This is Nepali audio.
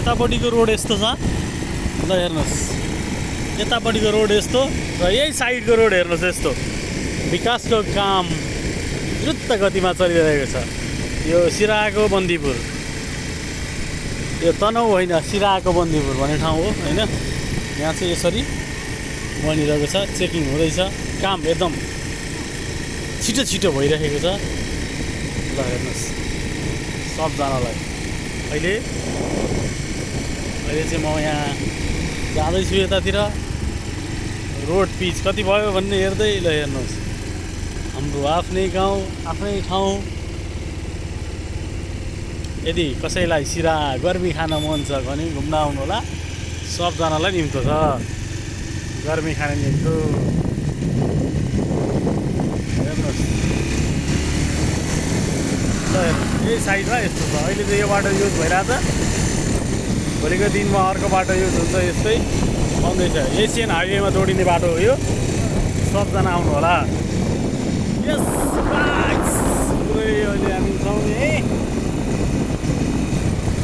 यतापट्टिको रोड यस्तो छ ल हेर्नुहोस् यतापट्टिको रोड यस्तो र यही साइडको रोड हेर्नुहोस् यस्तो विकासको काम द्रुत गतिमा चलिरहेको छ यो सिराहाको बन्दीपुर यो तनहुँ होइन सिराहाको बन्दीपुर भन्ने ठाउँ हो होइन यहाँ चाहिँ यसरी बनिरहेको छ चेकिङ हुँदैछ काम एकदम छिटो छिटो भइरहेको छ ल हेर्नुहोस् सबजनालाई अहिले चाहिँ म यहाँ जाँदैछु यतातिर रोड पिच कति भयो भन्ने हेर्दै ल हेर्नुहोस् हाम्रो आफ्नै गाउँ आफ्नै ठाउँ यदि कसैलाई सिराहा गर्मी खान मन छ भने घुम्न आउनु होला सबजनालाई निम्तो छ गर्मी खाने निम्तो हेर्नुहोस् ल यही साइडमा यस्तो छ अहिले चाहिँ यो बाटो युज भइरहेछ भोलिको दिनमा अर्को बाटो युज हुन्छ यस्तै आउँदैछ एसियन हाइवेमा जोडिने बाटो हो यो सबजना आउनु होला यस